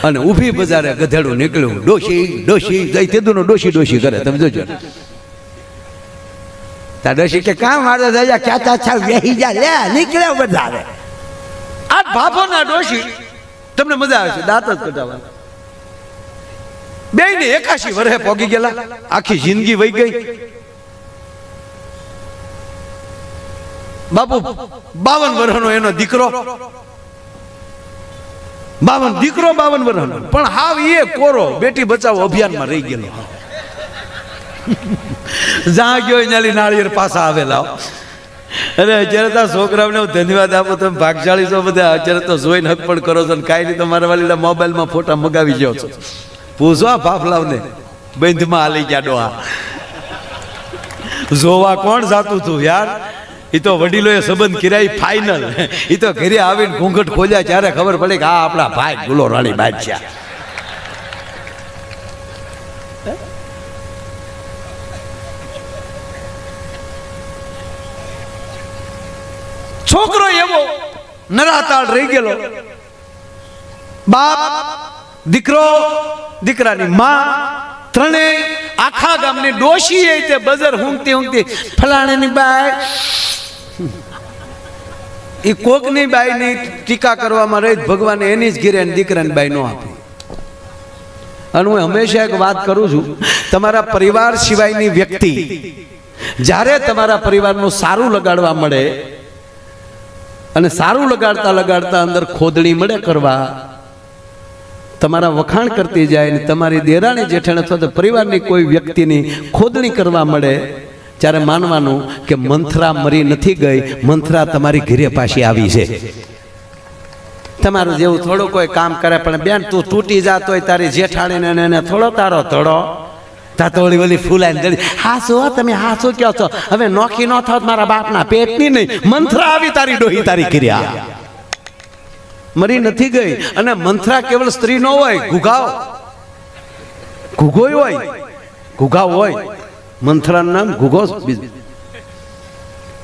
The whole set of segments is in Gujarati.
અને ઊભી બજારે ગધેડું નીકળ્યું. ડોશી ડોશી જઈ તેદુનો ડોશી ડોશી કરે. તમે જોજો. તા ડોશી કે કામ મારે જયા ક્યાં છા વેહી જા લે નીકળ્યા બજારે. આ ભાભો ના ડોશી તમને મજા આવે છે દાંત જ કઢાવવા. બે ને 81 વર્ષે પોગી ગયેલા. આખી જિંદગી વહી ગઈ. બાપુ 52 વર્ષનો એનો દીકરો. 52 વર્ષનો પણ હાવ એ કોરો બેટી બચાવો અભિયાનમાં રહી ગયેલો. જ્યાં ગયો નાલી નાળિયેર પાછા આવેલા. અરે અત્યારે તો છોકરાઓને હું ધન્યવાદ આપું. તમે ભાગશાળી છો બધા. અત્યારે તો જોઈને હક પણ કરો છો ને કાંઈ નહીં. તમારા વાલીલા મોબાઈલમાં ફોટા મગાવી જાઓ છો. પૂછવા ફાફલાવને બંધમાં હાલી ગયા ડોહા. જોવા કોણ જાતું હતું યાર. એ તો વડીલોએ સંબંધ કર્યા ફાઇનલ. એ તો ઘરે આવીને ઘૂંઘટ ખોલ્યા ત્યારે ખબર પડે કે આ આપણા ભાઈ ગુલો રાણી બાદશાહ. છોકરો એવો નરાતાળ રહી ગયેલો. બાપ દીકરો દીકરાની માં ત્રણેય આખા ગામની ડોશી એ તે બજાર હુંકતી હુંકતી ફલાણાની બાઈ એ કોકની બાઈની ટીકા કરવામાં રહી. ભગવાને એની જ ઘેરે દીકરાની બાઈ નો આપી. અને હું હંમેશા એક વાત કરું છું, તમારા પરિવાર સિવાયની વ્યક્તિ જ્યારે તમારા પરિવારનું સારું લગાડવા મળે અને સારું લગાડતા લગાડતા અંદર ખોદણી મળે કરવા, તમારા વખાણ કરતી જાય ને તમારી દેરાણી જેઠાણી અથવા તો પરિવારની કોઈ વ્યક્તિની ખોદણી કરવા મળે ત્યારે માનવાનું કે મંથરા મરી નથી ગઈ, મંથરા તમારી ઘરે પાછી આવી છે. તમારું જેવું થોડું કોઈ કામ કરે પણ બેન તું તૂટી જાતો હોય તારી જેઠાણીને એને થોડો તારો ધડો તાતોળી ઓલી ફૂલાઈને જડી હાસો તમે હાસો કહો છો. હવે નોખી ન થાવ મારા બાપના પેટની નહીં, મંથરા આવી તારી ડોહી તારી ક્રિયા મરી નથી ગઈ. અને મંથરા કેવળ સ્ત્રી નો હોય, ઘુઘાવ ઘુઘોય હોય, ઘુઘાવ હોય. મંથરાનું નામ ઘુઘો.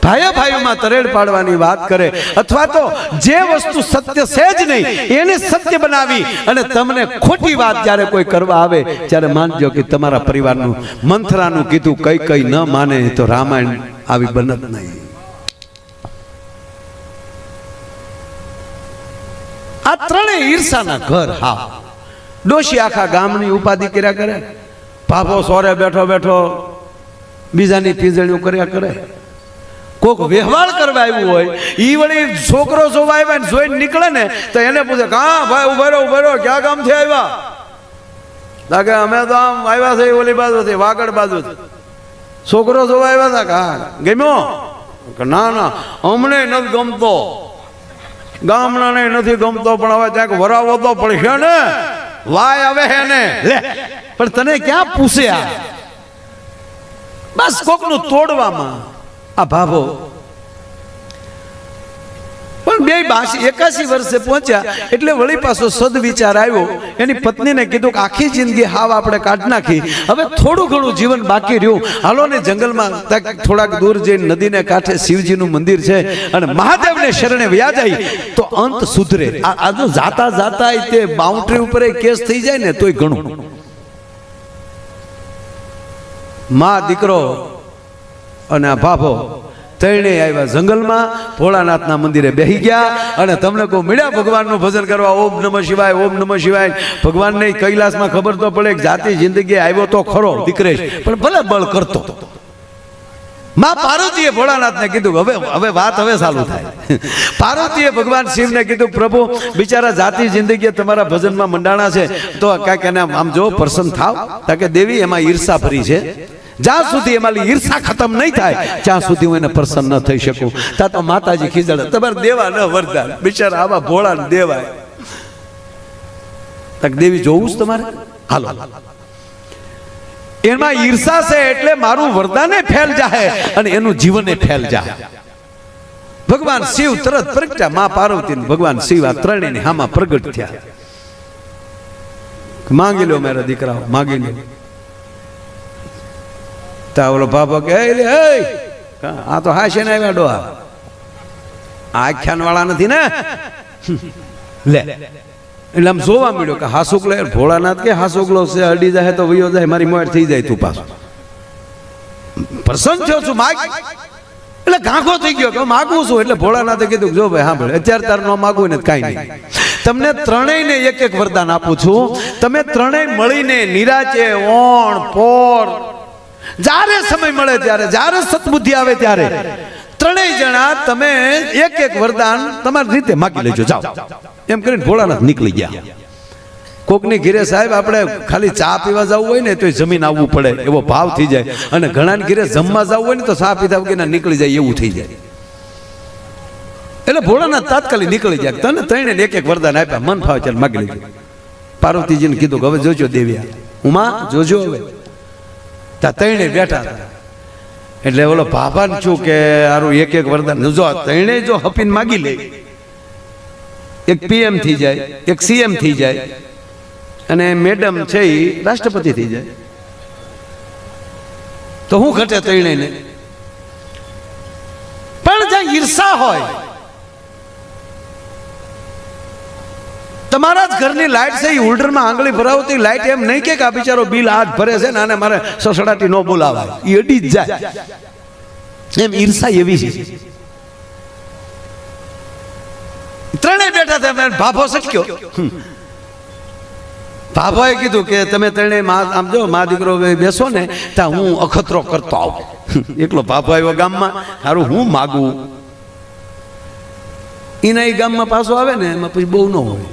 ભાઈઓ ભાઈઓમાં તરેડ પાડવાની વાત કરે અથવા તો જે વસ્તુ સત્ય છે જ નહીં એને સત્ય બનાવી અને તમને ખોટી વાત જ્યારે કોઈ કરવા આવે ત્યારે માનજો કે તમારા પરિવારનું મંથરાનું કીધું કઈ કઈ ન માને તો રામાયણ આવી બનત નહીં. આ ત્રણેય ઈર્ષાના ઘર. હા, ડોશી આખા ગામની ઉપાધિ કર્યા કરે, ભાભો સોરે બેઠો બેઠો બીજાની પીજણીઓ કર્યા કરે. કોક વ્યવહાર કરવા આવ્યું હોય ઈ વળી છોકરો જોવા આવ્યા ને જોઈને નીકળે ને તો એને પૂછે હા ભાઈ ઉભા રહો ક્યાં ગામથી આવ્યા? લાગે અમે તો આમ આવ્યા છે ઓલી બાજુથી વાગડ બાજુથી. છોકરો જોવા આવ્યા હતા કે હા ગમ્યો? ના ના અમને નથી ગમતો, ગામડાને નથી ગમતો પણ હવે ક્યાંક વરાવો તો પડશે ને, વાય આવે હે ને. લે પણ તને ક્યાં પૂછે આ? બસ કોકનું તોડવામાં આ ભાભો. પણ બે 81 વર્ષે પહોંચ્યા એટલે વળી પાછો સદવિચાર આવ્યો. એની પત્નીને કીધું કે આખી જિંદગી હાવ આપણે કાઢ નાખી, હવે થોડું ઘણું જીવન બાકી રહ્યું, હાલો ને જંગલમાં થોડાક દૂર જઈને નદીને કાંઠે શિવજીનું મંદિર છે અને મહાદેવને શરણે વ્યા જાય તો અંત સુધરે. આ જો જાતા જાતા તે બાઉન્ડ્રી ઉપર કેસ થઈ જાય ને તોય ઘણું. માં દીકરો અને આ ભાભો ત્રણેય આવ્યા જંગલમાં, ભોળાનાથના મંદિરે બેસી ગયા અને તમને કોઈ મળ્યા ભગવાનનું ભજન કરવા. ઓમ નમઃ શિવાય, ઓમ નમઃ શિવાય. ભગવાનને કૈલાસમાં ખબર તો પડે કે જાતિ જિંદગી આવ્યો તો ખરો દીકરેશ, પણ ભલે બળ કરતો. માં પાર્વતીએ ભોળાનાથને કીધું હવે વાત હવે ચાલુ થાય. પાર્વતીએ ભગવાન શિવને કીધું પ્રભુ બિચારા જાતિ જિંદગી તમારા ભજનમાં મંડાણા છે તો કાંઈક એને આમ જો પ્રસન્ન થાવ. કે દેવી એમાં ઈર્ષા ભરી છે, જ્યાં સુધી એમાં ઈર્ષા ખતમ નહીં થાય ત્યાં સુધી હું એને પ્રસન્ન ન થઈ શકું. ત્યાં તો માતાજી ખીજડે તમારે દેવા ન વરદાન, બિચારા આવા ભોળા ને દેવાય. દેવી જોવું જ તમારે, હાલો એમાં ઈર્ષા છે એટલે મારું વરદાને ફેલ જાય અને એનું જીવને ફેલ જાય. ભગવાન શિવ તરત પ્રગટ્યા, માં પાર્વતી ભગવાન શિવ આ ત્રણેયની હામાં પ્રગટ થયા. માંગી લો મારા દીકરાઓ, માંગી લો. ઓલો બાપો કે આ તો હાશે ને આવ્યા ડોહા, આખ્યાન વાળા નથી ને. લે એટલે આમ જોવા મળ્યો કે હાસુકલો ભોળાનાથ કે હાસુકલો છે અડી જાય તો વયો જાય મારી મોર થઈ જાય તું પાછો પ્રસન્ન થયો છું માગ એટલે ગાંખો થઈ ગયો કે માગું છું એટલે ભોળાનાથે કીધું જો ભાઈ હા ભાઈ અત્યારે તાર ન માગવું ને કાંઈ નહીં તમને ત્રણેયને એક એક વરદાન આપું છું તમે ત્રણેય મળીને નિરાચે ઓણ પોર જ્યારે સમય મળે ત્યારે જ્યારે સદબુદ્ધિ આવે ત્યારે ત્રણેય જણા તમે એક એક વરદાન તમારી રીતે માગી લેજો જાઓ એમ કરીને ભોળાનાથ નીકળી ગયા કોકની ઘીરે સાહેબ આપણે ખાલી ચા પીવા જવું હોય ને તો જમીન આવવું પડે એવો ભાવ થઈ જાય અને ઘણા ઘીરે જમવા જવું હોય ને તો ચા પીધા વગર નીકળી જાય એવું થઈ જાય એટલે ભોળાનાથ તાત્કાલિક નીકળી જાય તને ત્રણે એક એક વરદાન આપ્યા મન ફાવે ચાલ માગી લેજો પાર્વતીજીને કીધું કે હવે જોજો દેવ્યા ઉમા જોજો હવે ત્યાં ત્રણે બેઠા હતા એટલે ઓલો ભાભાને છું કે આરું એક એક વરદાન જો ત્રણે જો હપીને માગી લે એક પીએમ થઈ જાય એક સીએમ થઈ જાય અને મેડમ છે એ રાષ્ટ્રપતિ થઈ જાય તો હું ઘટે ત્રણેયને પણ જ્યાં ઈર્ષા હોય તમારા જ ઘરની લાઈટ છે એ હોલ્ડરમાં આંગળી ભરાવતી લાઈટ એમ નહીં કે આ બિચારો બિલ આજ ભરે છે ને આને મારે સસડાટી ન બોલાવાય એ અડી જ જાય એમ ઈર્ષા એવી છે ત્રણેય બેઠા હતા ભાભો શક્યો ભાભાએ કીધું કે તમે ત્રણેય આમ જો મા દીકરો બેસો ને ત્યાં હું અખતરો કરતો આવું એકલો ભાભો આવ્યો ગામમાં સારું હું માગું એના એ ગામમાં પાછો આવે ને એમાં પછી બહુ ન હોય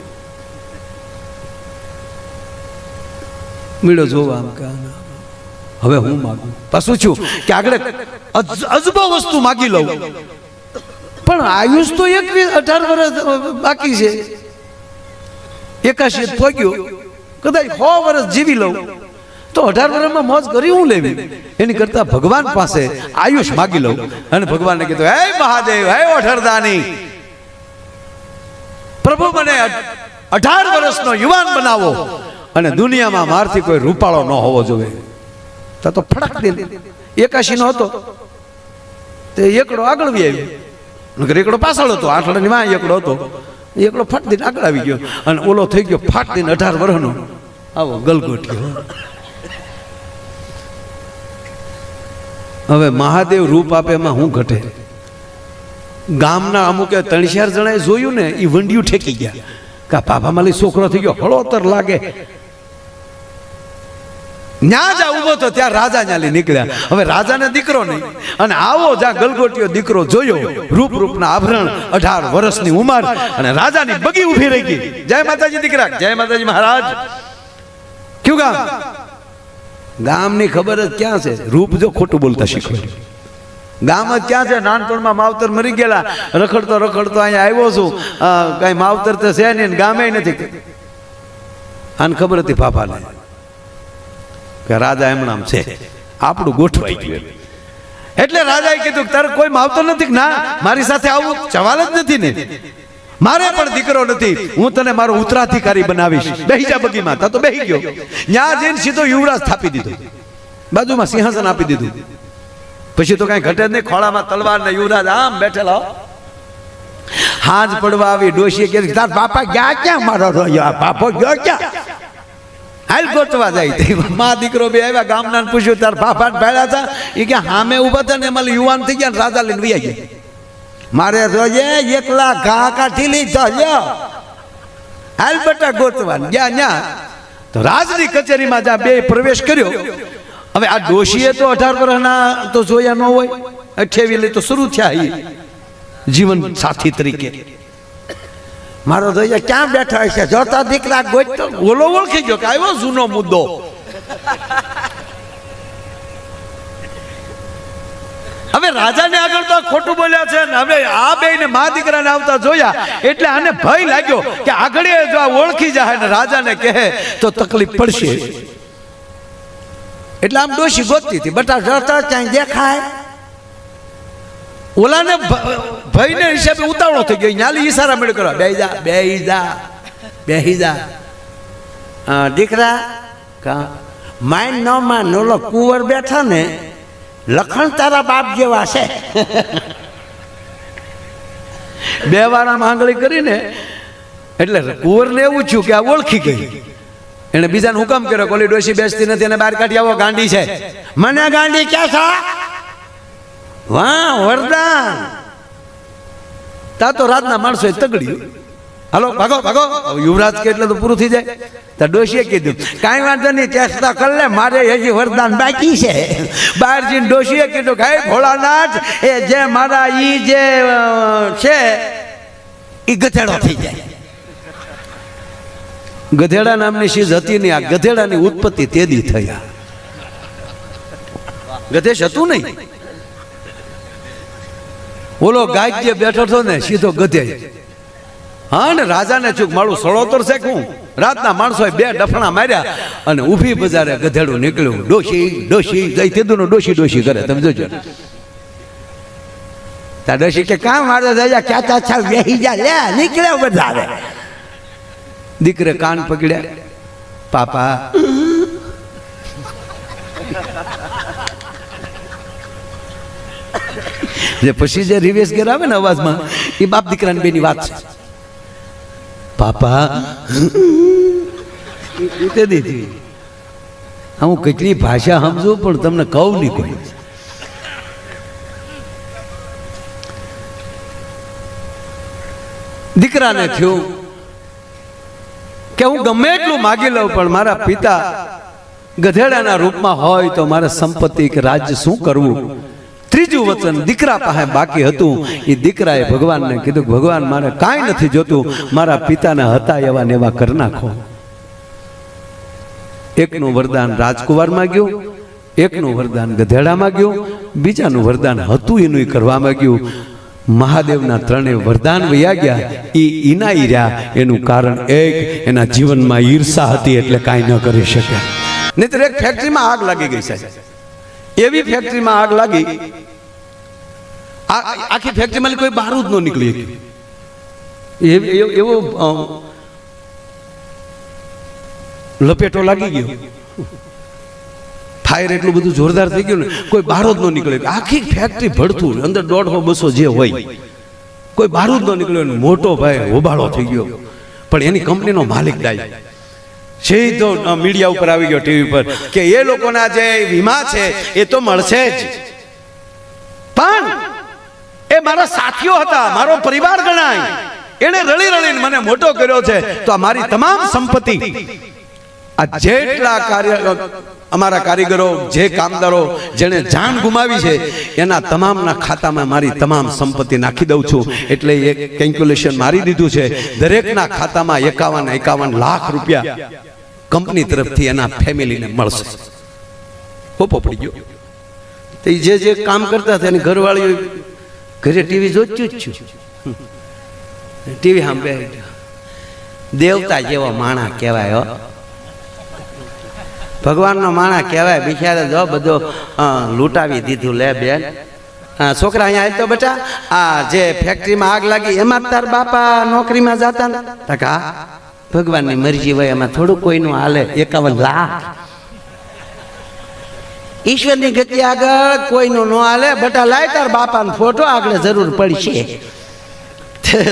મીડો જોવા આમ કે હવે હું માગું પાછું છું કે આગળ અજબો વસ્તુ માગી લઉં પણ આયુષ તો 18 વર્ષ બાકી છે 81 પહોંચ્યો કદાચ 100 વર્ષ જીવી લઉં તો 18 વર્ષમાં મોજ કરી હું લેવી એની કરતા ભગવાન પાસે આયુષ માગી લઉં અને ભગવાનને કીધું હે મહાદેવ હે અઠરદાની પ્રભુ મને 18 વર્ષનો યુવાન બનાવો અને દુનિયામાં મારથી કોઈ રૂપાળો ન હોવો જોઈએ તો ફડક દે 81 નો હતો તે એકડો આગળ વી આવ્યો એકડો પાછળ હતો આઠડાની માં એકડો હતો એકડો ફટ દઈને આગળ આવી ગયો અને ઓલો થઈ ગયો ફાટ દઈને 18 વર્ષનો આવો ગલગોટિયો હવે મહાદેવ રૂપ આપે એમાં હું ઘટે ગામના અમુકે 3-4 જણાએ જોયું ને એ વંડિયું ઠેકી ગયા કા પાપા માલી છોકરો થઈ ગયો હળોતર લાગે ન્યા જા ઉભો તો ત્યાં રાજા ન્યાલી નીકળ્યા હવે રાજાને દીકરો નહીં અને આવો જ્યાં ગલગોટીયો દીકરો જોયો રૂપ રૂપના આભરણ 18 વર્ષની ઉંમર અને રાજાની બગી ઊભી રહી ગઈ જય માતાજી દીકરા જય માતાજી મહારાજ ક્યું ગામ ગામની ખબર જ ક્યાં છે રૂપ જો ખોટું બોલતા શીખવાડ્યું ગામ જ ક્યાં છે નાનપણમાં માવતર મરી ગયેલા રખડતો રખડતો અહીંયા આવ્યો છું કઈ માવતર તો છે નહીં ગામે નથી આને ખબર હતી પાપાને કે રાજા એમણામ છે આપણું ગોઠવાઈ ગયું એટલે રાજાએ કીધું તારે કોઈ માવતર નથી ના મારી સાથે આવું સવાલ જ નથી ને મારે પણ દીકરો નથી હું તને મારો ઉત્તરાધિકારી બનાવીશ બેહી જા બગીમાં તા તો બેહી ગયો ન્યા જઈને સીધો યુવરાજ સ્થાપી દીધો બાજુમાં સિંહાસન આપી દીધું પછી તો કઈ ઘટે જ નહીં ખોળામાં તલવાર ને યુવરાજ આમ બેઠેલો હાજ પડવા આવી ડોશીએ કે તાર બાપા ગયા ક્યાં મારો બાપો ગયો ક્યાં હાલ ગોતવા જાય માં દીકરો બે આવ્યા ગામના પૂછ્યું તાર બાપા ભેળા હતા એ કે હામે ઉભા હતા ને એમાં યુવાન થઈ ગયા રાજા લઈને વહી ગયા મારે રોજે એકલા ઘા કાઢી લીધો લ્યો હાલ બેટા ગોતવા ગયા ન્યા તો રાજની કચેરીમાં જ્યાં બે પ્રવેશ કર્યો હવે આ ડોશીએ તો 18 વર્ષના તો જોયા ન હોય 28 તો શરૂ થયા જીવન સાથી તરીકે મારો તો ક્યાં બેઠા છે જોતા દીકરા ગોતતો ઓલો ઓળખી ગયો કે આવ્યો જૂનો મુદ્દો હવે રાજાને આગળ તો ખોટું બોલ્યા છે ને હવે આ બેને મા દીકરાને આવતા જોયા એટલે આને ભય લાગ્યો કે આગળ જો આ ઓળખી જાય ને રાજાને કહે તો તકલીફ પડશે એટલે આમ ડોશી ગોતતી હતી બટા જતા ક્યાંય દેખાય ઓલાને ભયને હિસાબે ઉતાવળો થઈ ગયો ન્યાલી ઈશારા મેળ કરવા બેહી જા દીકરા કા માઇન ન માન ઓલો કુંવર બેઠા ને લખણ તારા બાપ જેવા છે બે વાર આમ આંગળી કરીને એટલે કુંવરને એવું થયું કે આ ઓળખી ગઈ. એને બીજાને હુકમ કર્યો કોલી ડોશી બેસતી નથી એને બહાર કાઢી આવો, ગાંડી છે. મને ગાંડી ક્યાં છો? વાહ વરદાન! તા તો રાતના માણસો તગડ્યું, હાલો ભાગો ભાગો. યુવરાજ કે એટલે તો પૂરું થઈ જાય. તો ડોશીએ કીધું કાંઈ વાંધો નહીં, ચેષ્ટા કર લે, મારે હજી વરદાન બાકી છે. બહાર જઈને ડોશીએ કીધું કે હે ભોળાનાથ, એ જે મારા ઈ જે છે એ ગધેડો થઈ જાય. ગધેડા નામની ચીજ હતી નહીં. આ ગધેડાની ઉત્પત્તિ તેદી થઈ. ગધેશ હતું નહીં. ઓલો ગાય જે બેઠો હતો ને સીધો ગધે. હા ને રાજાને ચૂક મારું સળોતર છે હું. રાતના માણસો બે ડફણા માર્યા અને ઊભી બજારે ગધેડું નીકળ્યું. ડોશી ડોશી જઈ તેદુનો ડોશી ડોશી કરે. તમે જોજો. તા ડોશી કે કામ મારે જયા ક્યાં ચાછા બેહી જા લે નીકળ્યો બજારે. દીકરે કાન પકડ્યા, પાપા જે પછી જે રિવેશ ગેર આવે ને અવાજમાં એ બાપ દીકરાની બેની વાત છે. પાપા દીધી હું કેટલી ભાષા સમજુ પણ તમને કહું નહીં કોઈ. દીકરાને થયું કે હું ગમે એટલું માગી લઉં પણ મારા પિતા ગધેડાના રૂપમાં હોય તો મારે સંપત્તિ કે રાજ્ય શું કરવું. ત્રીજું વચન દીકરા પાસે બાકી હતું. એ દીકરાએ ભગવાનને કીધું ભગવાન મારે કાંઈ નથી જોતું, મારા પિતાના હતા એવા ને એવા કરી નાખો. એકનું વરદાન રાજકુમાર માંગ્યું, એકનું વરદાન ગધેડા માંગ્યું, બીજાનું વરદાન હતું એનું કરવા માંગ્યું. મહાદેવના ત્રણેય વરદાન વયા ગયા. એ ઇનાઈ રહ્યા. એનું કારણ એક, એના જીવનમાં ઈર્ષા હતી એટલે કાંઈ ન કરી શકે. નહીતર એક ફેક્ટરીમાં આગ લાગી ગઈ સાહેબ. એવી ફેક્ટરીમાં આગ લાગી, આખી ફેક્ટરીમાં કોઈ બારૂદ ન નીકળી. એવો લપેટો લાગી ગયો. ફાયર એટલું બધું જોરદાર થઈ ગયું ને કોઈ બારૂદ ન નીકળે. આખી ફેક્ટરી ભડતું, અંદર 150-200 જે હોય, કોઈ બારૂદ ન નીકળ્યો. મોટો ભાઈ હોબાળો થઈ ગયો. પણ એની કંપનીનો માલિક ડાય સીધો મીડિયા ઉપર આવી ગયો, ટીવી પર, કે એ લોકોના જે વીમા છે એ તો મળશે જ, પણ એ મારા સાથીઓ હતા, મારો પરિવાર ગણાય. એને રળી રળીને મને મોટો કર્યો છે, તો આ મારી તમામ સંપત્તિ, આ જેટલા કાર્ય અમારા કારીગરો, જે કામદારો જેને જાન ગુમાવી છે, એના તમામના ખાતામાં મારી તમામ સંપત્તિ નાખી દઉં છું. એટલે એક કેલ્ક્યુલેશન મારી દીધું છે, દરેકના ખાતામાં 51 લાખ રૂપિયા કંપની તરફથી એના ફેમિલીને મળશે. પોપો પડી ગયો. તો જે જે કામ કરતા હતા એની ઘરવાળી ઘરે ટીવી જોતું જ છું. ટીવી સાંભળે દેવતા જેવો માણા કહેવાય. ભગવાનનો માણા કહેવાય. બિચારા જો બધો લૂંટાવી દીધું. લે બેન છોકરા અહીંયા આવી તો બેટા, આ જે ફેક્ટરીમાં આગ લાગી એમાં તાર બાપા નોકરીમાં જતા ને? હા, ભગવાનની મરજી હોય, એમાં થોડું કોઈનું હાલે. 51 લાખ ઈશ્વરની ગતિ આગળ કોઈનું ન હાલે. બેટા લાય તાર બાપાનો ફોટો, આગળ જરૂર પડશે.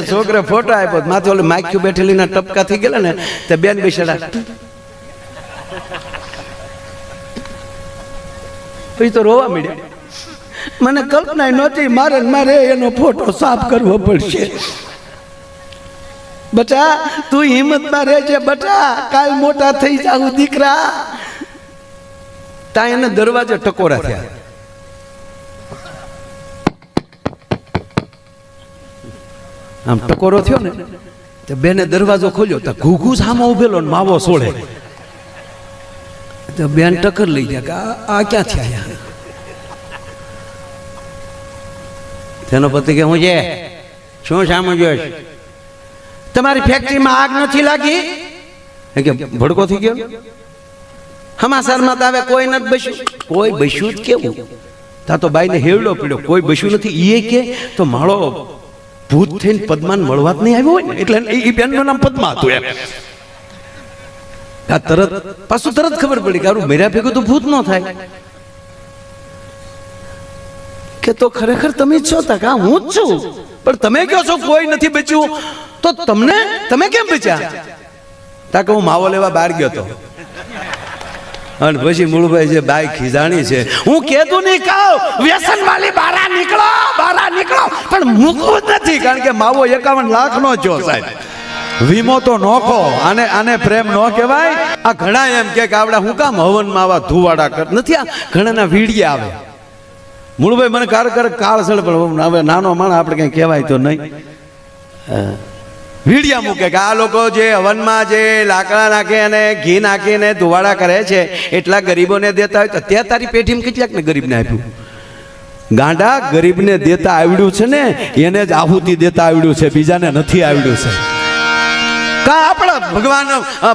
છોકરે ફોટો આપ્યો, માથે ઓલી માખ્યું બેઠેલી ના ટપકા થઈ ગયેલા ને, તે બેન બિચારા પછી તો રોવા મળ્યા. મને કલ્પના નહોતી મારે એનો ફોટો સાફ કરવો પડશે. બટા તું હિંમતમાં રહેજે બટા, કાલ મોટા થઈ જાવ દીકરા. ત્યાં એને દરવાજે ટકોરા થયા. આમ ટકોરો થયો ને તો બેને દરવાજો ખોલ્યો તો ઘૂઘુ સામો ઉભેલો ને માવો સોળે. તો બેન ટક્કર લઈ ગયા કે આ ક્યાંથી આવ્યા? તેનો પતિ કે હું છે શું સામું જોઈશ? તમારી ફેક્ટરીમાં આગ નથી લાગી? કે ભડકો થઈ ગયો. સમાચારમાં તો આવે કોઈ નથી બસ્યું. કોઈ બસ્યું જ કેવું? તા તો બાઈને હેરડો પડ્યો, કોઈ બસ્યું નથી. એ કે તો માળો ભૂત થઈને પદ્માન મળવા જ નહીં આવ્યો હોય ને, એટલે એ બેનનું નામ પદ્મા હતું એમ. આ તરત પાછું તરત ખબર પડી કે મેરા ભેગું તો ભૂત ન થાય. કે તો ખરેખર તમે જ છો? તા હું જ છું, પણ તમે કહો છો કોઈ નથી બચ્યું. તો તમે કેમ બચ્યા? તા કે હું માવો લેવા બહાર ગયો હતો. અને પછી મૂળભાઈ જે બાઈ ખીજાણી છે, હું કેતું નહીં કહું વ્યસન વાળી બહાર નીકળો પણ મૂકવું જ નથી, કારણ કે માવો 51 લાખ નો જો સાહેબ. વીમો તો નોખો. આને પ્રેમ ન કહેવાય. આ ઘણા એમ કે આવડા હું કામ હવનમાં આવા ધુવાડા કર નથી. આ ઘણાના વીડિયા આવે. મૂળભાઈ મને કાળ સળ, પણ હવે નાનો માણસ આપણે કઈ કહેવાય તો નહીં. વીડિયા મૂકે કે આ લોકો જે હવનમાં જે લાકડા નાખે અને ઘી નાખીને ધુવાડા કરે છે એટલા ગરીબોને દેતા હોય તો તે તારી પેઢીમાં કેટલાકને ગરીબને આપ્યું? ગાંડા, ગરીબને દેતા આવડ્યું છે ને એને જ આહુતિ દેતા આવડ્યું છે, બીજાને નથી આવડ્યું છે. કા આપણા ભગવાન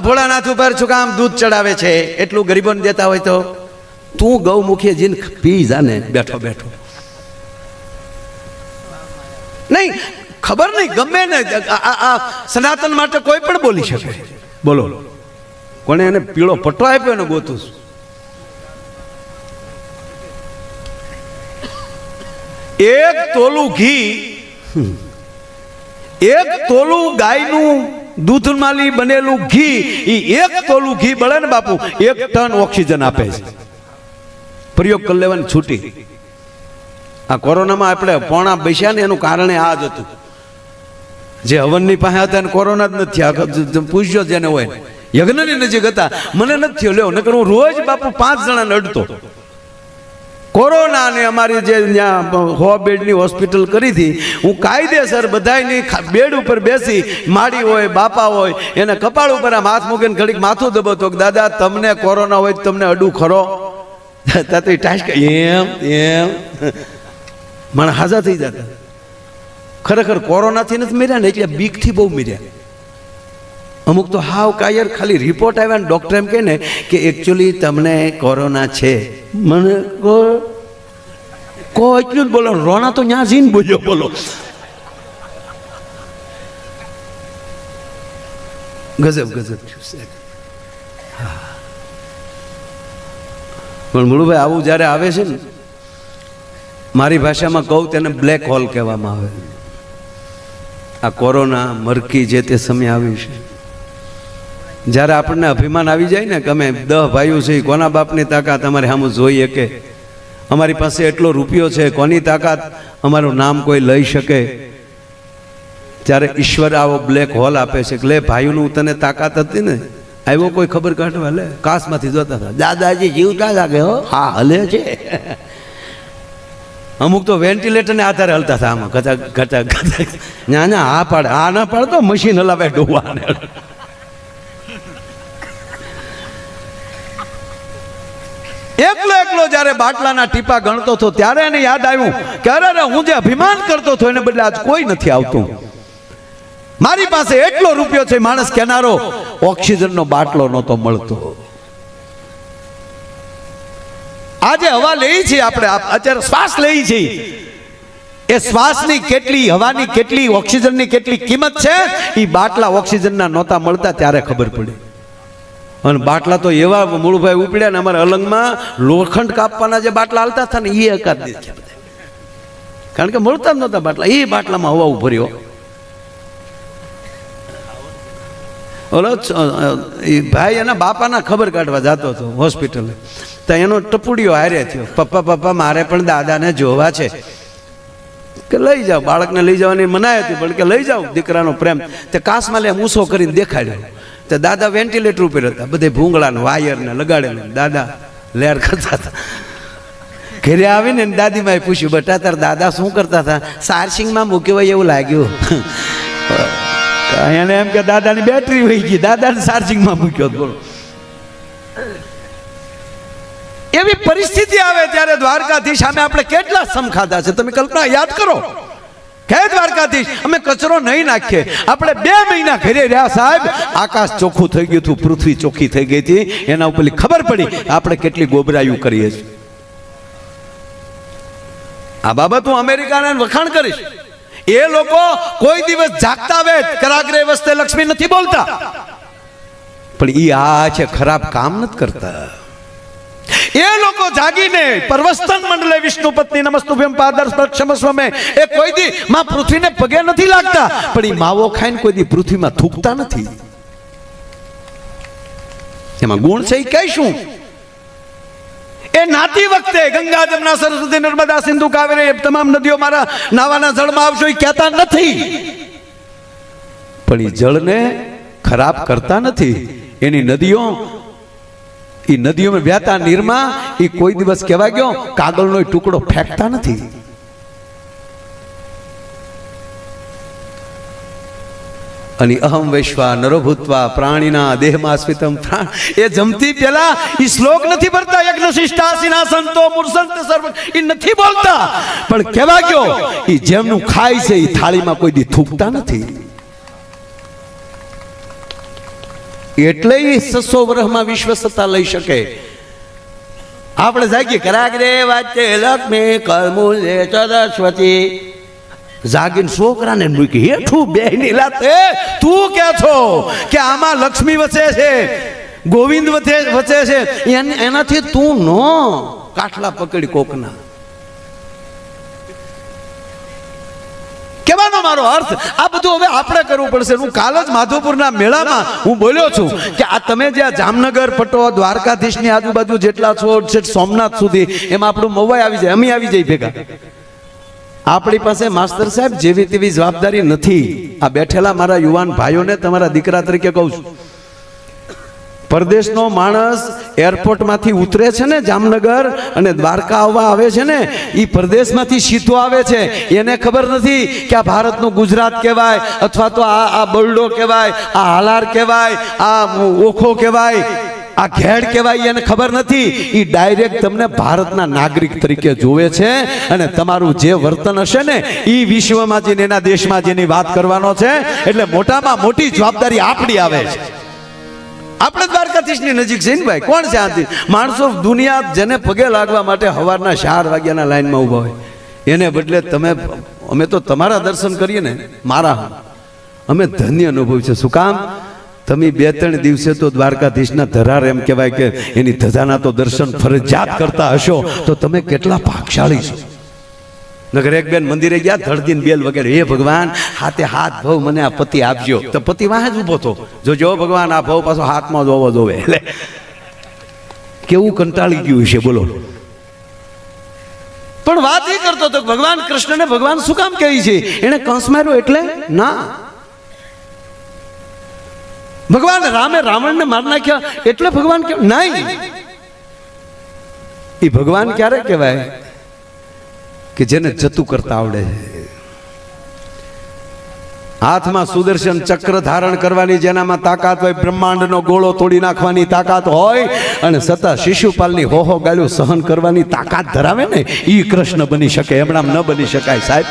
ભોળાનાથ ઉપર શું કામ દૂધ ચડાવે છે? એટલું ગરીબોને દેતા હોય તો તું ગૌમુખે જીન પી જાને બેઠો બેઠો. નહીં ખબર નહીં, ગમે ને આ સનાતન માટે કોઈ પણ બોલી શકે. બોલો કોને એને પીળો પટ્ટો આપ્યો એને ગોતું? એક તોલું ઘી, એક તોલું ગાયનું દૂધમાંથી બનેલું ઘી, એક તોલું ઘી બળે ને બાપુ 1 ટન ઓક્સિજન આપે છે. પ્રયોગ કરી લેવાની છૂટી. આ કોરોનામાં આપણે પોણા બેસ્યા ને એનું કારણ આ જ હતું. જે હવનની પાસે હતા ને કોરોના જ નથી. પૂછજો જેને હોય, યજ્ઞની નજીક હતા, મને નથી થયો. લ્યો નકર હું રોજ બાપુ 5 જણાને અડતો. કોરોના ને અમારી જે ત્યાં 100 બેડની હોસ્પિટલ કરી હતી, હું કાયદેસર બધાની બેડ ઉપર બેસી, માડી હોય બાપા હોય એને કપાળ ઉપર આમ હાથ મૂકીને ઘડીક માથું દબાવતો કે દાદા તમને કોરોના હોય તમને અડું ખરો? એમ મને હાજા થઈ જતા. ખરેખર કોરોનાથી નથી મર્યા ને, એટલે બીકથી બહુ મર્યા. અમુક તો હાવ કાયર ખાલી રિપોર્ટ આવ્યા ને ડૉક્ટર એમ કહે ને કે એકચ્યુઅલી તમને કોરોના છે. મને એટલું જ બોલો. રોણા તો ત્યાં જઈને બોલ્યો. બોલો ગજબ થયું. પણ મુળુભાઈ આવું જ્યારે આવે છે ને, મારી ભાષામાં કહું તેને બ્લેક હોલ કહેવામાં આવે. આ કોરોના મરકી જે તે સમય આવ્યું છે, જ્યારે આપણને અભિમાન આવી જાય ને કે અમે 10 ભાઈઓ છે, કોના બાપની તાકાત અમારે સામું જોઈએ કે અમારી પાસે એટલો રૂપિયો છે, કોની તાકાત અમારું નામ કોઈ લઈ શકે? ત્યારે ઈશ્વર આવો બ્લેક હોલ આપે છે કે લે ભાઈઓનું તને તાકાત હતી ને, આવ્યો કોઈ ખબર કાઢવા? લે કાશમાંથી જોતા હતા, દાદાજી જીવતા લાગે હો, હા હલે છે. અમુક તો વેન્ટિલેટરને આધારે હલતા હતા. આમાં ઘટા ના આ પાડે, આ ના પાડે તો મશીન હલાવે ડોવાને. એકલો જ્યારે બાટલાના ટીપા ગણતો હતો ત્યારે એને યાદ આવ્યું કે અરે હું જે અભિમાન કરતો હતો એને બદલે આજ કોઈ નથી આવતું. મારી પાસે એટલો રૂપિયો છે, માણસ કેનારો ઓક્સિજનનો બાટલો નહોતો મળતો. આજે હવા લઈ છીએ આપણે, અત્યારે શ્વાસ લઈ છીએ, એ શ્વાસની કેટલી, હવાની કેટલી, ઓક્સિજનની કેટલી કિંમત છે એ બાટલા ઓક્સિજનના નહોતા મળતા ત્યારે ખબર પડી. અને બાટલા તો એવા મૂળભાઈ ઉપડ્યા ને, અમારા અલંગમાં લોખંડ કાપવાના જે બાટલા હાલતા હતા ને એ એકાદ દીધા, કારણ કે મળતા જ નહોતા બાટલા. એ બાટલામાં હવા ઉભર્યો. ઓલો ભાઈ એના બાપાના ખબર કાઢવા જતો હતો હોસ્પિટલે, તો એનો ટપુડીઓ હારે થયો, પપ્પા મારે પણ દાદાને જોવા છે. કે લઈ જાઓ, બાળકને લઈ જવાની મનાઈ હતી પણ કે લઈ જાઓ, દીકરાનો પ્રેમ. તે કાસમાં લે મૂસો કરીને દેખાડ્યો. તો દાદા વેન્ટિલેટર ઉપર હતા, બધે ભૂંગળા ને વાયર ને લગાડેલા. દાદા લેર કરતા હતા. ઘરે આવીને દાદીમાએ પૂછ્યું, બેટા તાર દાદા શું કરતા હતા? ચાર્જિંગમાં મૂક્યો હોય એવું લાગ્યું. એને એમ કે દાદાની બેટરી વહી ગઈ, દાદાને ચાર્જિંગમાં મૂક્યો. બોલો એવી પરિસ્થિતિ આવે ત્યારે દ્વારકાધીશ સામે આપણે કેટલા સમ ખાધા છે તમે કલ્પના યાદ કરો. કે દ્વારકાધીશ અમે કચરો નહીં નાખીએ, આપણે 2 મહિના ઘરે રહ્યા સાહેબ, આકાશ ચોખ્ખું થઈ ગયું હતું, પૃથ્વી ચોખ્ખી થઈ ગઈ હતી. એના ઉપર ખબર પડી આપણે કેટલી ગોબરાયું કરીએ છીએ. આ બાબત હું અમેરિકાને વખાણ કરીશ. એ લોકો કોઈ દિવસ જાગતા આવે કરાગ્રે વસ્તે લક્ષ્મી નથી બોલતા, પણ એ આ છે ખરાબ કામ નથી કરતા. એ લોકો જાગીને પરવસ્તન મંડલે વિષ્ણુ પત્ની નમસ્તુભ્યમ પાદર્શમસ્વ મે એ કોઈ દી માં પૃથ્વીને પગે નથી લાગતા, પણ એ માવો ખાઈને કોઈ દી પૃથ્વીમાં થૂકતા નથી. એમાં ગુણ છે એ કહીશું. એ નાતી વખતે ગંગા જમના સરસ્વતી નર્મદા સિંધુ કાવેરી તમામ નદીઓ મારા નાવાના જળમાં આવશો એ કહેતા નથી, પણ એ જળને ખરાબ કરતા નથી. એની નદીઓ એ નદીઓમાં વહેતા નીરમાં એ કોઈ દિવસ કહેવા ગયો કાગળનો ટુકડો ફેંકતા નથી. અને અહમ વૈશ્વા નરો ભૂત્વા પ્રાણીના દેહમાં સ્મિતમ પ્રાણ એ જમતી પેલા એ શ્લોક નથી ભરતા. યજ્ઞ શિષ્ટાસીના સંતો મૂર્સંત સર્વ એ નથી બોલતા, પણ કહેવા ગયો એ જેમનું ખાય છે એ થાળીમાં કોઈ દી થૂકતા નથી. એટલે 600 વર્ષમાં વિશ્વ સત્તા લઈ શકે. આપણે જાગીએ કરાગરે વાચે લક્ષ્મી કલમૂલ્ય સરસ્વતી જાગીને છોકરાને મૂકી હેઠું બેહની લાતે તું કે છો કે આમાં લક્ષ્મી વચે છે, ગોવિંદ વચે છે, એનાથી તું નો કાઠલા પકડી કોકના. કહેવાનો મારો અર્થ આ બધું હવે આપણે કરવું પડશે. હું કાલ જ માધવપુરના મેળામાં હું બોલ્યો છું કે આ તમે જે જામનગર પટો દ્વારકાધીશની આજુબાજુ જેટલા છો સોમનાથ સુધી એમાં આપણું મવાઈ આવી જાય, અમે આવી જઈએ ભેગા. આપણી પાસે માસ્તર સાહેબ જેવી તેવી જવાબદારી નથી. આ બેઠેલા મારા યુવાન ભાઈઓને તમારા દીકરા તરીકે કહું છું, પરદેશનો માણસ એરપોર્ટમાંથી ઉતરે છે ને જામનગર અને દ્વારકા આવવા આવે છે ને, એ પરદેશમાંથી સીધો આવે છે. એને ખબર નથી કે આ ભારતનું ગુજરાત કહેવાય અથવા તો આ બરડો કહેવાય, આ હાલાર કહેવાય, આ ઓખો કહેવાય, આ ઘેડ કહેવાય. એને ખબર નથી. એ ડાયરેક્ટ તમને ભારતના નાગરિક તરીકે જોવે છે અને તમારું જે વર્તન હશે ને એ વિશ્વમાં જઈને એના દેશમાં જેની વાત કરવાનો છે. એટલે મોટામાં મોટી જવાબદારી આપણી આવે છે. આપણે દ્વારકાધીશની નજીક છે ને ભાઈ, કોણ છે આથી માણસો દુનિયા જેને પગે લાગવા માટે સવારના 4 વાગ્યાના લાઈનમાં ઊભા હોય, એને બદલે તમે અમે તો તમારા દર્શન કરીએ ને મારા અમે ધન્ય અનુભવ છે. શું કામ? તમે 2-3 દિવસે તો દ્વારકાધીશના ધરાર એમ કહેવાય કે એની ધજાના તો દર્શન ફરજિયાત કરતા હશો તો તમે કેટલા ભાગશાળી છો. નગર એક બેન મંદિરે ગયા, ધડદીન બેલ વગેરે, હે ભગવાન હાથે હાથ ભવ મને આ પતિ આપજો. તો પતિ વાહ જ ઊભો હતો, જો ભગવાન આ ભવ પાછો હાથમાં જોવો જોવે. એટલે કેવું કંટાળી ગયું છે બોલો. પણ વાત એ કરતો હતો ભગવાન કૃષ્ણને ભગવાન શું કામ કહે છે? એને કંસ માર્યો એટલે ના. ભગવાન રામે રાવણને મારી નાખ્યા એટલે ભગવાન કે નહીં. એ ભગવાન ક્યારે કહેવાય કે જેને જતું કરતા આવડે છે. હાથમાં સુદર્શન ચક્ર ધારણ કરવાની જેનામાં તાકાત હોય, બ્રહ્માંડનો ગોળો તોડી નાખવાની તાકાત હોય અને સતા શિશુપાલની હોહો ગાળ્યું સહન કરવાની તાકાત ધરાવે ને એ કૃષ્ણ બની શકે. એમણામ ન બની શકાય સાહેબ.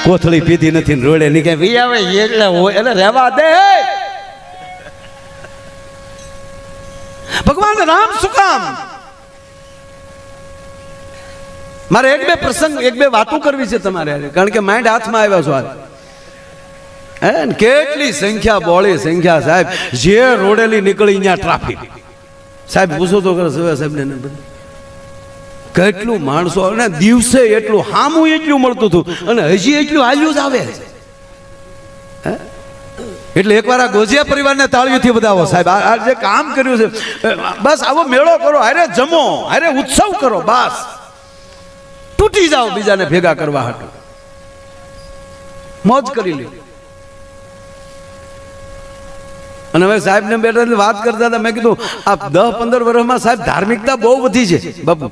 કોથળી પીધી નથી ને રોડે નીકળે આવે એટલે હોય એટલે રહેવા દે. ભગવાન રામ શું કામ? મારે એક બે પ્રસંગ એક બે વાતો કરવી છે તમારે, કારણ કે માઇન્ડ હાથમાં આવ્યા છો. કેટલી સંખ્યા બોળી સંખ્યા સાહેબ, જે રોડેલી નીકળી ત્યાં ટ્રાફિક. સાહેબ પૂછો તો કરો સાહેબ ને કેટલું માણસો, અને દિવસે એટલું હામું એટલું મળતું હતું અને હજી એટલું હાલ્યું જ આવે. એટલે એકવાર આ ગોજિયા પરિવારને તાળીઓથી વધાવો સાહેબ. આ જે કામ કર્યું છે, બસ આવો મેળો કરો, હારે જમો, હારે ઉત્સવ કરો, બસ તૂટી જાઓ બીજાને ભેગા કરવા હાટું, મોજ કરી લે. અને હવે સાહેબ ને બેઠા વાત કરતા હતા, મેં કીધું આ 10-15 વર્ષમાં સાહેબ ધાર્મિકતા બહુ વધી છે બાપુ.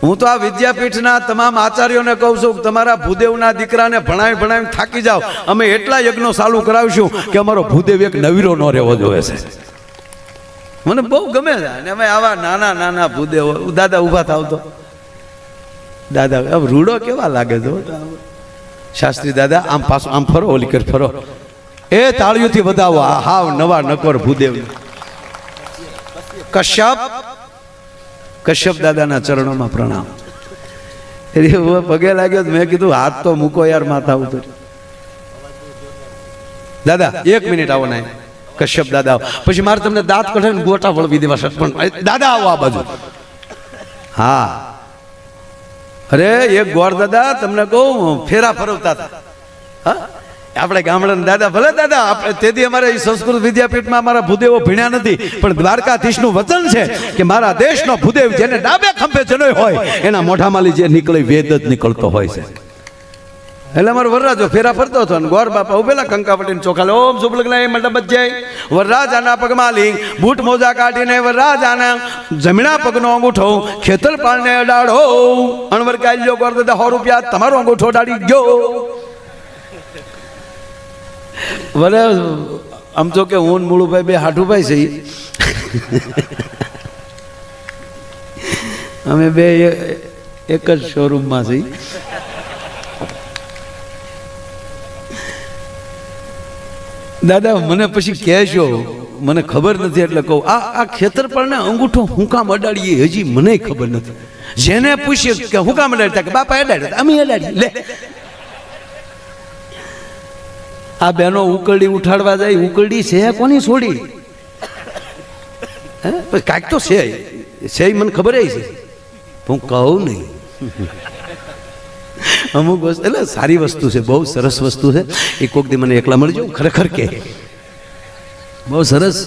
હું તો આ વિદ્યાપીઠના તમામ આચાર્યોને કહું છું કે તમારા ભૂદેવના દીકરાને ભણાવી થાકી જાઓ, અમે એટલા યજ્ઞો ચાલુ કરાવીશું કે અમારો ભૂદેવ એક નવીરો ન રહેવો જોઈએ છે. મને બહુ ગમે છે. અને અમે આવા નાના ભૂદેવો, દાદા ઊભા થાવ તો દાદા રૂડો કેવા લાગે છે શાસ્ત્રી દાદા, આમ પાછો આમ ફરો, ઓલી કર ફરો, એ તાળીઓથી વધાવો. આ હાવ નવા નકોર ભૂદેવ કશ્યપ દાદાના ચરણોમાં પ્રણામ. પગે લાગ્યો, મેં કીધું હાથ તો મૂકો યાર માથા ઉપર. દાદા 1 મિનિટ આવો. ના કશ્યપ દાદા આવો. પછી મારે તમને દાંત કઢાવીને ગોટા વળવી દેવા છે, પણ દાદા આવો આ બાજુ. હા, અરે એક ગોર દાદા તમને કહું ફેરા ફરવતા હતા. હા, આપણે ગામડાના દાદા, ભલે દાદા આપણે તેથી અમારે સંસ્કૃત વિદ્યાપીઠમાં અમારા ભૂદેવો ભણ્યા નથી, પણ દ્વારકાધીશનું વચન છે કે મારા દેશનો ભૂદેવ જેને ડાબે ખંભે જનોય હોય એના મોઢામાંથી જે નીકળે વેદ જ નીકળતો હોય છે. એટલે અમારો વરરાજો ફેરા ફરતો હતો ને ગોર બાપા ઉભેલા કંકાવટીને ચોખાલે ઓમ શુભ લગ્ન મંડપ જય વરરાજાના પગમાં લિંગ બૂટ મોજા કાઢીને વરરાજાના જમણા પગનો અંગૂઠો ખેતરપાળને અડાડો. અણવર કાઢ્યો ગોર દાદા 100 રૂપિયા તમારો અંગૂઠો અડાડી ગયો. ભલે આમ તો કે હું મૂળુભાઈ બે હાઠુભાઈ છે, અમે બે એક જ શોરૂમમાં છીએ. દાદા મને પછી કહેશો, મને ખબર નથી એટલે કહું આ ખેતરપાળને અંગૂઠો હું કામ અડાડીએ હજી મને ખબર નથી. જેને પૂછીએ કે હું કામ અડાડતા કે બાપા અડાડ્યા અમે અડાડીએ. લે આ બેનો ઉકરડી ઉઠાડવા જાય, ઉકરડી છે કોની છોડી? હે કાંઈક તો છે મને ખબર છે, હું કહું નહીં. અમુક વસ્તુ એટલે સારી વસ્તુ છે, બહુ સરસ વસ્તુ છે. એ કોક દી મને એકલા મળજો, ખરેખર કે બહુ સરસ.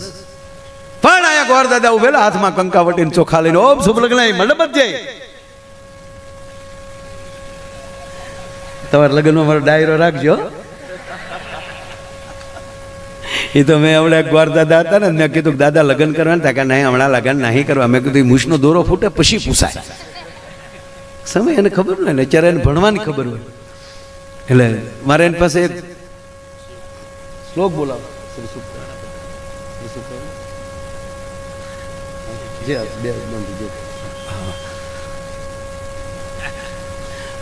પણ અહીંયા ગોર દાદા ઉભેલા હાથમાં કંકાવટીને ચોખા લઈને ઓમ શુભ લગ્ન મંડપ જ જાય. તમારા લગ્નમાં મારો ડાયરો રાખજો. એ તો મેં હમણાં ગોર દાદા હતા ને, મેં કીધું દાદા લગ્ન કરવાના હતા કે નહીં હમણાં લગ્ન નહીં કરવા. મેં કીધું મૂછનો દોરો ફૂટે પછી પૂછાય. સમય એને ખબર હોય ને, અત્યારે એને ભણવાની ખબર હોય. એટલે મારે એની પાસે એક શ્લોક બોલાવો.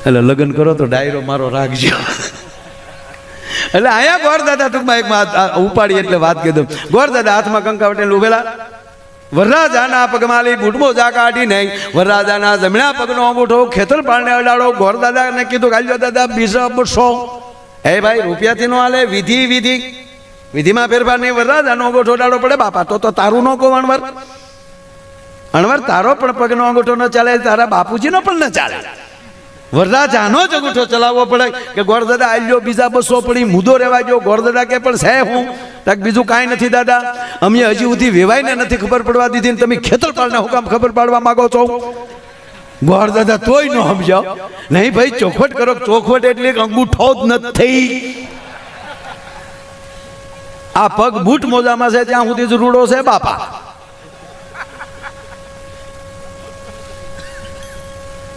એટલે લગ્ન કરો તો ડાયરો મારો રાખજો. એટલે અહીંયા ગોર દાદા ટૂંકમાં એક ઉપાડી એટલે વાત કીધું. ગોર દાદા હાથમાં કંકાવટીને ઉભેલા વરરાજાના પગમાલી બૂટ મોજા કાઢી નહીં વરરાજાના જમણા પગનો અંગૂઠો ખેતરપાળને અડાડો. ગોર દાદાને કીધું ગાલ્યો દાદા બીજા બસો હે ભાઈ રૂપિયાથી નો હાલે, વિધિમાં ફેરફાર નહીં. વરરાજાનો અંગૂઠો અડાડો પડે. બાપા તો તારું નો કહો અણવર, અણવર તારો પણ પગનો અંગૂઠો ન ચાલે, તારા બાપુજીનો પણ ન ચાલે. વરરાજાનો જ અંગૂઠો ચલાવવો પડે કે ગોર દાદા આલ્યો બીજા 200 પડી મુદ્દો રહેવા જો. ગોર દાદા કે પણ છે હું તક બીજું કાંઈ નથી દાદા, અમે હજી સુધી વેવાઈને નથી ખબર પડવા દીધી ને તમે ખેતરપાળને હું કામ ખબર પાડવા માંગો છો? ગોર દાદા તોય ન સમજાવ. નહીં ભાઈ ચોખવટ કરો. ચોખવટ એટલે અંગૂઠો જ નથી. આ પગ બૂટ મોજામાં છે ત્યાં સુધી જ રૂડો છે બાપા.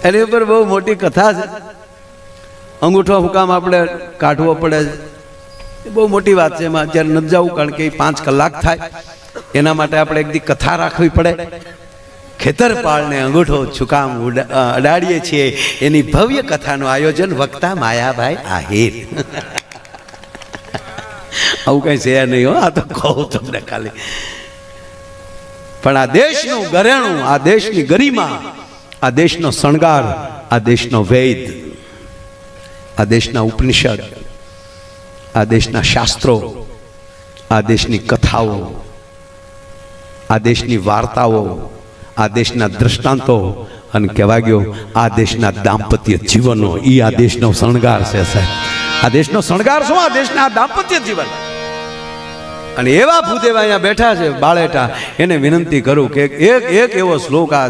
એની ઉપર બહુ મોટી કથા છે. અંગૂઠો હુકામ આપણે કાઢવો પડે એ બહુ મોટી વાત છે. એમાં અત્યારે નથી જવું કારણ કે 5 કલાક થાય. એના માટે આપણે એક દી કથા રાખવી પડે. ખેતરપાળને અંગૂઠો છુકામ અડાડીએ છીએ એની ભવ્ય કથાનું આયોજન વક્તા માયાભાઈ આહિર. આવું કઈ છે નહીં હો, આ તો કહું તમને ખાલી. પણ આ દેશનું ઘરેણું, આ દેશની ગરિમા, આ દેશનો શણગાર, આ દેશનો વેદ, આ દેશના ઉપનિષદ, આ દેશના શાસ્ત્રો, આ દેશની કથાઓ, આ દેશની વાર્તાઓ, આ દેશના દ્રષ્ટાંતો અને કહેવા ગયો આ દેશના દાંપત્ય જીવનો, એ આ દેશનો શણગાર છે સાહેબ. આ દેશનો શણગાર શું? આ દેશના દાંપત્ય જીવન. અને એવા ભૂદેવ અહીંયા બેઠા છે બાળેટા, એને વિનંતી કરું કે એક એવો શ્લોક આ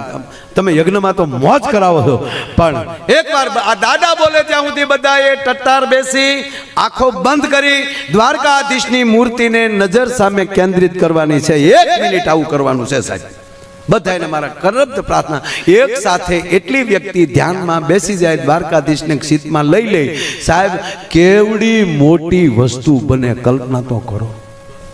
તમે યજ્ઞમાં તો મોજ કરાવો છો, પણ એકવાર આ દાદા બોલે ત્યાં સુધી બધાએ ટટ્ટાર બેસી આંખો બંધ કરી દ્વારકાધીશની મૂર્તિને નજર સામે કેન્દ્રિત કરવાની છે. 1 મિનિટ આવું કરવાનું છે સાહેબ. બધાને મારા કરબદ્ધ પ્રાર્થના, એક સાથે એટલી વ્યક્તિ ધ્યાનમાં બેસી જાય, દ્વારકાધીશને સીતમાં લઈ લે સાહેબ, કેવડી મોટી વસ્તુ બને કલ્પના તો કરો.